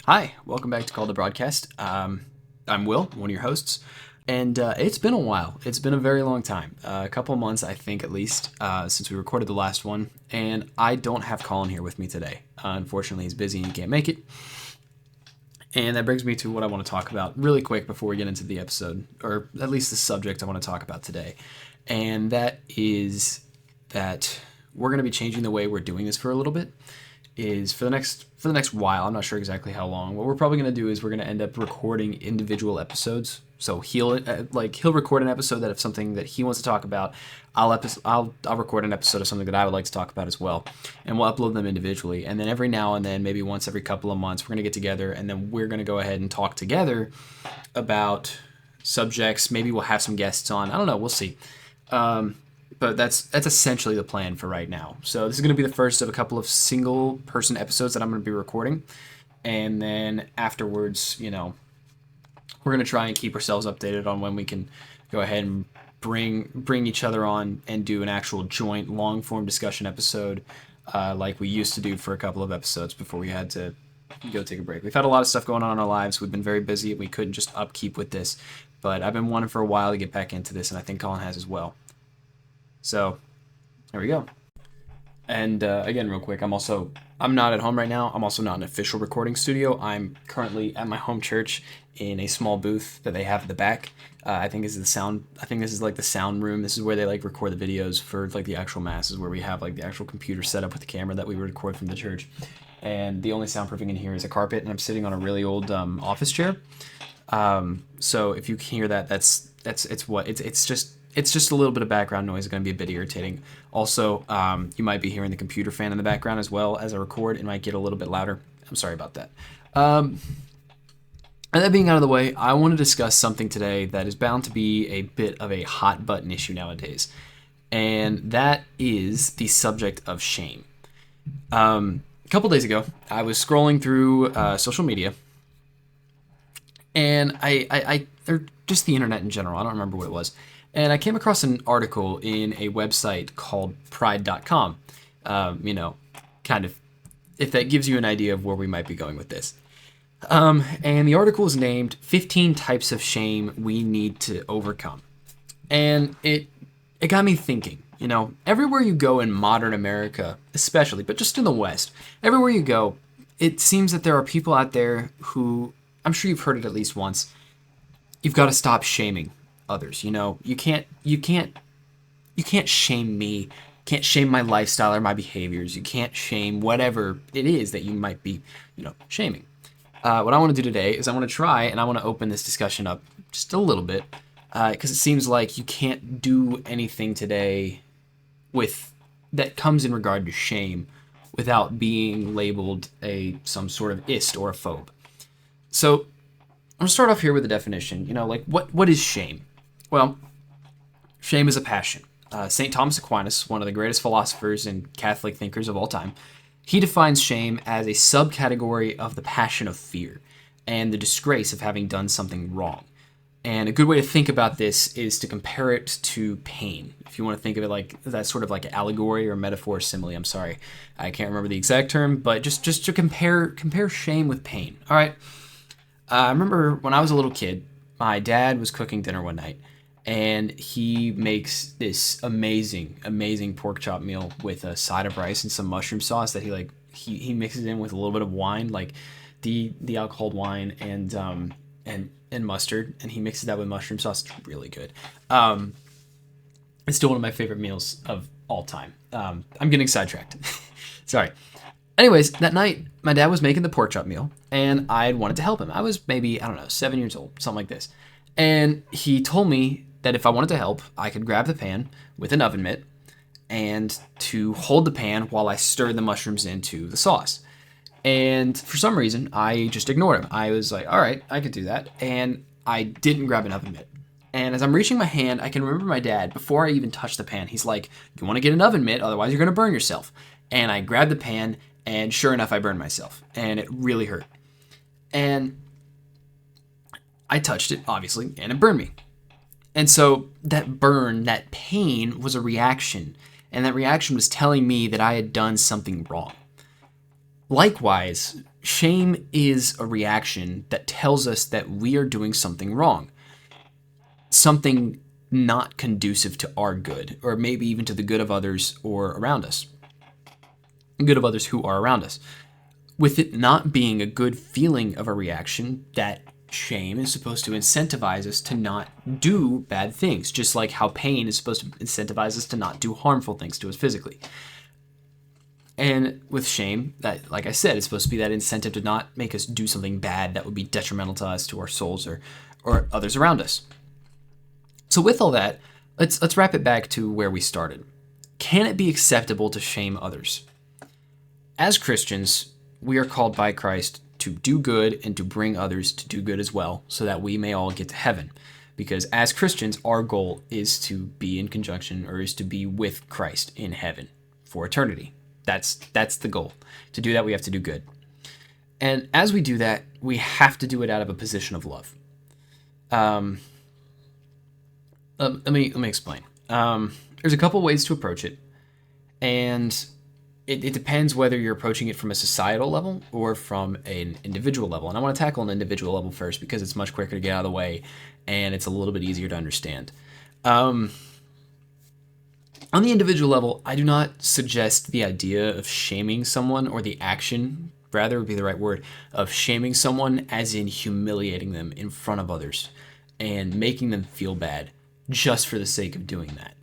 Hi, welcome back to Call the Broadcast. I'm Will, one of your hosts, and it's been a while. It's been a very long time, a couple months, I think, at least, since we recorded the last one. And I don't have Colin here with me today. Unfortunately, he's busy and he can't make it. And that brings me to what I want to talk about really quick before we get into the episode, or at least the subject I want to talk about today. And that is that we're going to be changing the way we're doing this for a little bit. Is for the next while. I'm not sure exactly how long. What we're probably going to do is we're going to end up recording individual episodes. So he'll record an episode that if something that he wants to talk about, I'll record an episode of something that I would like to talk about as well, and we'll upload them individually. And then every now and then, maybe once every couple of months, we're going to get together and then we're going to go ahead and talk together about subjects. Maybe we'll have some guests on. I don't know. We'll see. But that's essentially the plan for right now. So this is going to be the first of a couple of single person episodes that I'm going to be recording. And then afterwards, we're going to try and keep ourselves updated on when we can go ahead and bring each other on and do an actual joint long form discussion episode like we used to do for a couple of episodes before we had to go take a break. We've had a lot of stuff going on in our lives. We've been very busy. We couldn't just upkeep with this. But I've been wanting for a while to get back into this, and I think Colin has as well. So, there we go. And again, real quick, I'm not at home right now. I'm also not in an official recording studio. I'm currently at my home church in a small booth that they have at the back. I think this is like the sound room. This is where they like record the videos for like the actual masses, where we have like the actual computer set up with the camera that we record from the church. And the only soundproofing in here is a carpet, and I'm sitting on a really old office chair. So if you can hear that, it's just a little bit of background noise. It's going to be a bit irritating. Also, you might be hearing the computer fan in the background as well as I record. It might get a little bit louder. I'm sorry about that. And that being out of the way, I want to discuss something today that is bound to be a bit of a hot button issue nowadays. And that is the subject of shame. A couple days ago, I was scrolling through social media, and or just the internet in general. I don't remember what it was. And I came across an article in a website called pride.com. Kind of, if that gives you an idea of where we might be going with this. And the article is named 15 Types of Shame We Need to Overcome. And it got me thinking, everywhere you go in modern America, especially, but just in the West, everywhere you go, it seems that there are people out there who, I'm sure you've heard it at least once, you've got to stop shaming others. You can't shame me, can't shame my lifestyle or my behaviors. You can't shame whatever it is that you might be, shaming. What I want to do today is I want to try and I want to open this discussion up just a little bit, because it seems like you can't do anything today that comes in regard to shame without being labeled some sort of ist or a phobe. So I'm gonna start off here with a definition. What is shame? Well, shame is a passion. St. Thomas Aquinas, one of the greatest philosophers and Catholic thinkers of all time, he defines shame as a subcategory of the passion of fear and the disgrace of having done something wrong. And a good way to think about this is to compare it to pain. If you want to think of it like that sort of like allegory or metaphor or simile, I'm sorry, I can't remember the exact term, but just to compare shame with pain. All right. I remember when I was a little kid, my dad was cooking dinner one night, and he makes this amazing, amazing pork chop meal with a side of rice and some mushroom sauce that he mixes in with a little bit of wine, like the alcoholed wine and mustard, and he mixes that with mushroom sauce. It's really good. It's still one of my favorite meals of all time. I'm getting sidetracked. Sorry. Anyways, that night, my dad was making the pork chop meal, and I wanted to help him. I was maybe, 7 years old, something like this. And he told me that if I wanted to help, I could grab the pan with an oven mitt and to hold the pan while I stirred the mushrooms into the sauce. And for some reason, I just ignored him. I was like, all right, I could do that. And I didn't grab an oven mitt. And as I'm reaching my hand, I can remember my dad, before I even touched the pan, he's like, you want to get an oven mitt, otherwise you're going to burn yourself. And I grabbed the pan, and sure enough, I burned myself. And it really hurt. And I touched it, obviously, and it burned me. And so that burn, that pain, was a reaction. And that reaction was telling me that I had done something wrong. Likewise, shame is a reaction that tells us that we are doing something wrong, something not conducive to our good, or maybe even to the good of others or around us, good of others who are around us. With it not being a good feeling of a reaction, that shame is supposed to incentivize us to not do bad things, just like how pain is supposed to incentivize us to not do harmful things to us physically. And with shame, that, like I said, it's supposed to be that incentive to not make us do something bad that would be detrimental to us, to our souls, or others around us. So with all that, let's wrap it back to where we started. Can it be acceptable to shame others? As Christians, we are called by Christ to do good and to bring others to do good as well, so that we may all get to heaven. Because as Christians, our goal is to be in conjunction, or is to be with Christ in heaven for eternity. That's the goal. To do that, we have to do good. And as we do that, we have to do it out of a position of love. Let me explain. There's a couple ways to approach it, and it depends whether you're approaching it from a societal level or from an individual level. And I want to tackle an individual level first because it's much quicker to get out of the way, and it's a little bit easier to understand. On the individual level, I do not suggest the idea of shaming someone, or the action, rather would be the right word, of shaming someone as in humiliating them in front of others and making them feel bad just for the sake of doing that.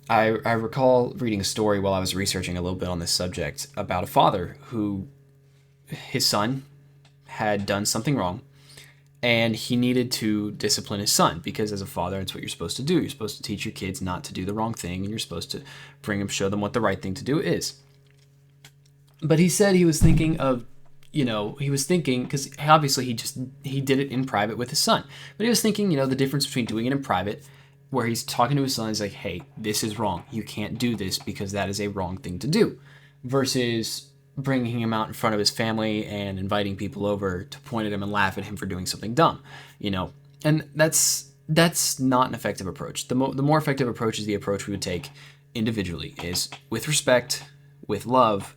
I recall reading a story while I was researching a little bit on this subject about a father who, his son had done something wrong, and he needed to discipline his son, because as a father, that's what you're supposed to do. You're supposed to teach your kids not to do the wrong thing, and you're supposed to show them what the right thing to do is. But he said he was thinking of, because obviously he did it in private with his son. But he was thinking, the difference between doing it in private, where he's talking to his son, he's like, hey, this is wrong. You can't do this because that is a wrong thing to do. Versus bringing him out in front of his family and inviting people over to point at him and laugh at him for doing something dumb, And that's not an effective approach. The more effective approach is the approach we would take individually, is with respect, with love.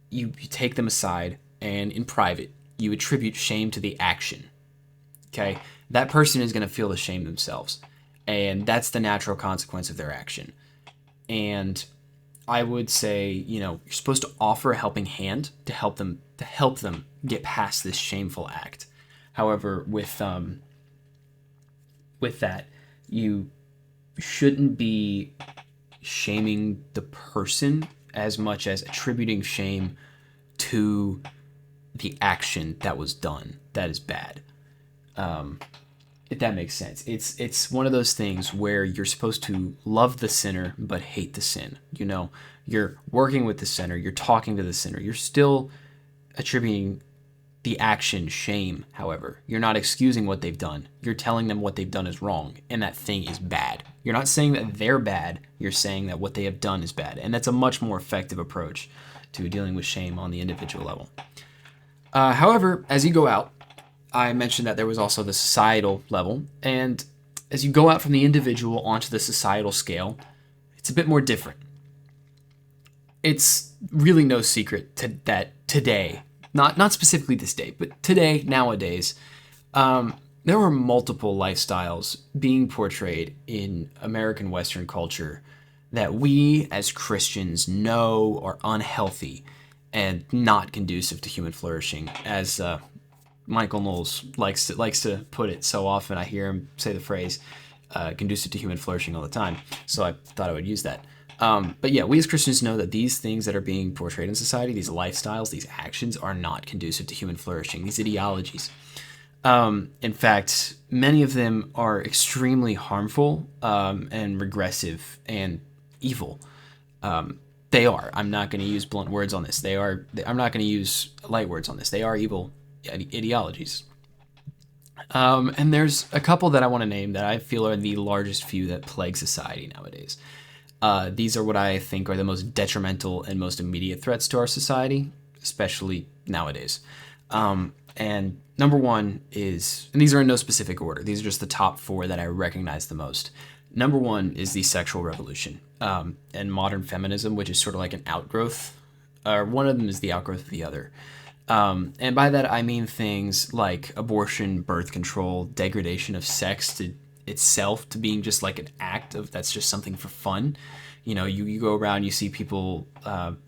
You take them aside, and in private, you attribute shame to the action. Okay? That person is going to feel the shame themselves, and that's the natural consequence of their action. And I would say, you're supposed to offer a helping hand to help them get past this shameful act. However, with that, you shouldn't be shaming the person as much as attributing shame to the action that was done that is bad. If that makes sense. It's one of those things where you're supposed to love the sinner but hate the sin. You're working with the sinner, you're talking to the sinner, you're still attributing the action shame. However, you're not excusing what they've done. You're telling them what they've done is wrong, and that thing is bad. You're not saying that they're bad, you're saying that what they have done is bad. And that's a much more effective approach to dealing with shame on the individual level. However, as you go out, I mentioned that there was also the societal level, and as you go out from the individual onto the societal scale, it's a bit more different. It's really no secret that today, not specifically this day, but today, nowadays, there are multiple lifestyles being portrayed in American Western culture that we as Christians know are unhealthy and not conducive to human flourishing, as Michael Knowles likes to put it so often. I hear him say the phrase conducive to human flourishing all the time, so I thought I would use that. But yeah, we as Christians know that these things that are being portrayed in society, these lifestyles, these actions, are not conducive to human flourishing, these ideologies. In fact, many of them are extremely harmful and regressive and evil. They are. I'm not going to use blunt words on this. I'm not going to use light words on this. They are evil ideologies. And there's a couple that I want to name that I feel are the largest few that plague society nowadays. These are what I think are the most detrimental and most immediate threats to our society, especially nowadays. And number one is, and these are in no specific order, these are just the top four that I recognize the most. Number one is the sexual revolution and modern feminism, which is sort of like an outgrowth or one of them is the outgrowth of the other. And by that, I mean things like abortion, birth control, degradation of sex to itself to being just like an act of that's just something for fun. You go around, you see people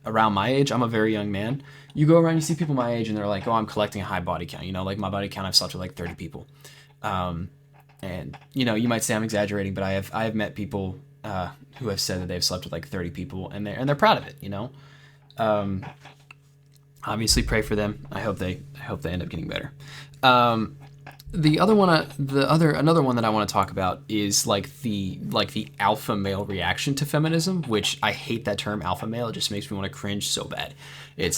around my age. I'm a very young man. You go around, you see people my age, and they're like, "Oh, I'm collecting a high body count." Like my body count, I've slept with like 30 people. And you might say I'm exaggerating, but I have met people who have said that they've slept with like 30 people, and they're proud of it. Obviously, pray for them. I hope they end up getting better. Another one that I want to talk about is like the alpha male reaction to feminism, which I hate that term alpha male. It just makes me want to cringe so bad. I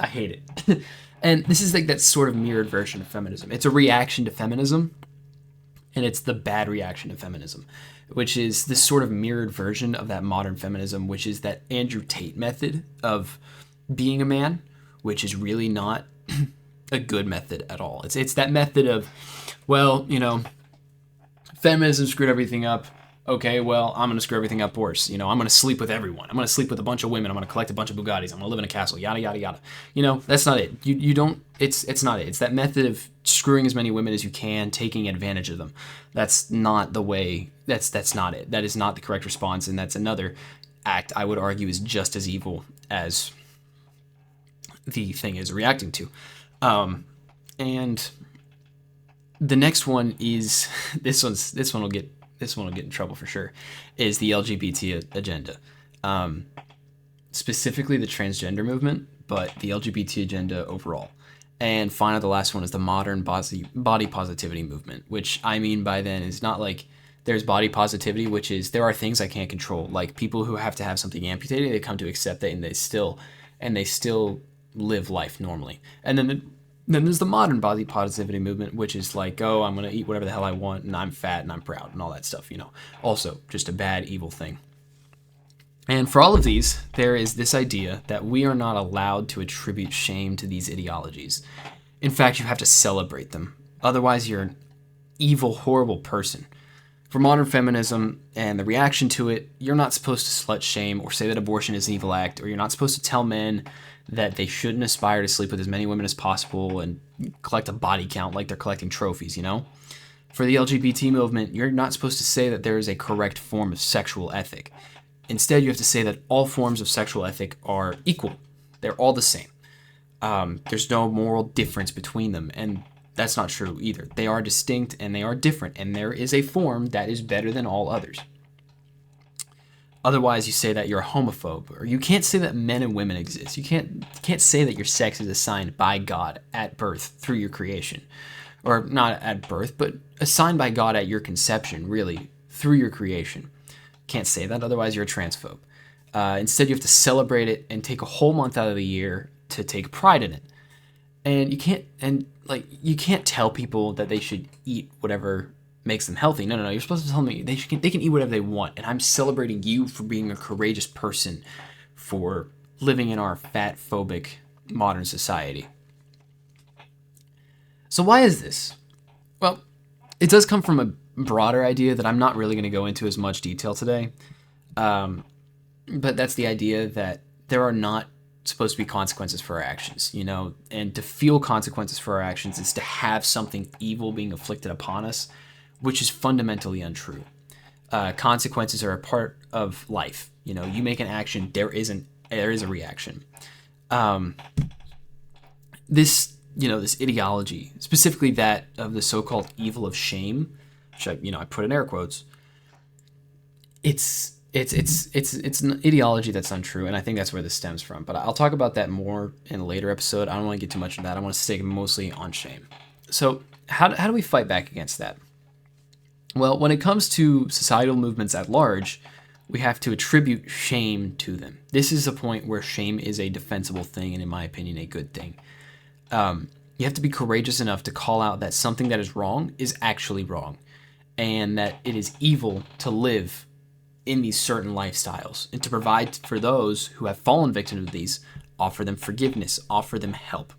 hate it. And this is like that sort of mirrored version of feminism. It's a reaction to feminism, and it's the bad reaction to feminism, which is this sort of mirrored version of that modern feminism, which is that Andrew Tate method of being a man, which is really not a good method at all. It's that method of, well, feminism screwed everything up. Okay, well, I'm going to screw everything up worse. I'm going to sleep with everyone. I'm going to sleep with a bunch of women. I'm going to collect a bunch of Bugattis. I'm going to live in a castle, yada, yada, yada. That's not it. You don't, it's not it. It's that method of screwing as many women as you can, taking advantage of them. That's not the way, that's not it. That is not the correct response, and that's another act I would argue is just as evil as the thing is reacting to. And the next one is, this one will get in trouble for sure, is the LGBT agenda. Specifically the transgender movement, but the LGBT agenda overall. And finally, the last one is the modern body positivity movement, which I mean by then is not like there's body positivity, which is there are things I can't control, like people who have to have something amputated, they come to accept it and they still live life normally. And then there's the modern body positivity movement, which is like, oh, I'm going to eat whatever the hell I want, and I'm fat, and I'm proud, and all that stuff, Also, just a bad, evil thing. And for all of these, there is this idea that we are not allowed to attribute shame to these ideologies. In fact, you have to celebrate them. Otherwise, you're an evil, horrible person. For modern feminism and the reaction to it, you're not supposed to slut shame or say that abortion is an evil act, or you're not supposed to tell men that they shouldn't aspire to sleep with as many women as possible and collect a body count like they're collecting trophies, For the LGBT movement, you're not supposed to say that there is a correct form of sexual ethic. Instead, you have to say that all forms of sexual ethic are equal. They're all the same. There's no moral difference between them, and that's not true either. They are distinct and they are different, and there is a form that is better than all others. Otherwise, you say that you're a homophobe, or you can't say that men and women exist. You can't say that your sex is assigned by God at birth through your creation. Or not at birth, but assigned by God at your conception, really, through your creation. Can't say that, otherwise you're a transphobe. Instead, you have to celebrate it and take a whole month out of the year to take pride in it. And you can't tell people that they should eat whatever makes them healthy. No. You're supposed to tell me they can eat whatever they want, and I'm celebrating you for being a courageous person, for living in our fat-phobic modern society. So why is this? Well, it does come from a broader idea that I'm not really going to go into as much detail today. But that's the idea that there are not supposed to be consequences for our actions, and to feel consequences for our actions is to have something evil being inflicted upon us, which is fundamentally untrue. Consequences are a part of life. You make an action, there is a reaction. This ideology, specifically that of the so-called evil of shame, which I put in air quotes, it's an ideology that's untrue, and I think that's where this stems from. But I'll talk about that more in a later episode. I don't want to get too much into that. I want to stick mostly on shame. So how do we fight back against that? Well, when it comes to societal movements at large, we have to attribute shame to them. This is a point where shame is a defensible thing, and in my opinion, a good thing. You have to be courageous enough to call out that something that is wrong is actually wrong, and that it is evil to live in these certain lifestyles, and to provide for those who have fallen victim to these, offer them forgiveness, offer them help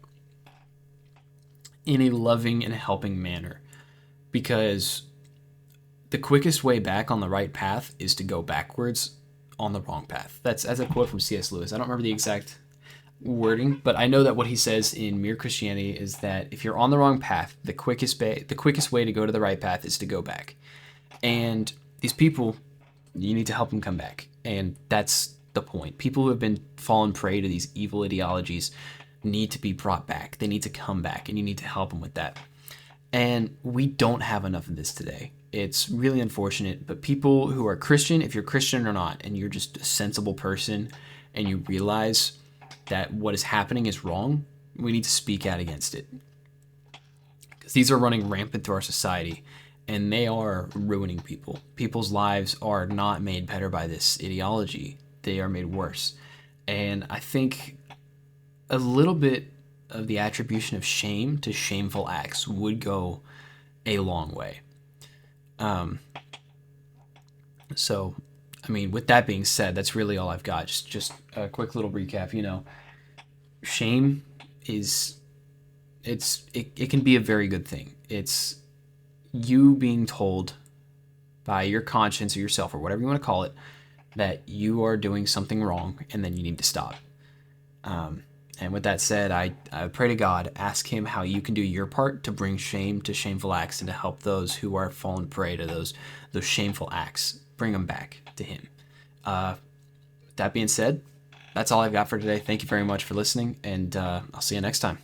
in a loving and helping manner. Because the quickest way back on the right path is to go backwards on the wrong path. That's a quote from C.S. Lewis. I don't remember the exact wording, but I know that what he says in Mere Christianity is that if you're on the wrong path, the quickest way to go to the right path is to go back. And these people, you need to help them come back. And that's the point. People who have been fallen prey to these evil ideologies need to be brought back. They need to come back, and you need to help them with that. And we don't have enough of this today. It's really unfortunate, but people who are Christian, if you're Christian or not, and you're just a sensible person and you realize that what is happening is wrong, we need to speak out against it. Because these are running rampant through our society, and they are ruining people. People's lives are not made better by this ideology, they are made worse. And I think a little bit of the attribution of shame to shameful acts would go a long way. So, I mean, with that being said, that's really all I've got. Just a quick little recap. Shame is it can be a very good thing. It's you being told by your conscience or yourself or whatever you want to call it that you are doing something wrong and then you need to stop. And with that said, I pray to God, ask him how you can do your part to bring shame to shameful acts and to help those who are fallen prey to those shameful acts. Bring them back to him. That being said, that's all I've got for today. Thank you very much for listening, and I'll see you next time.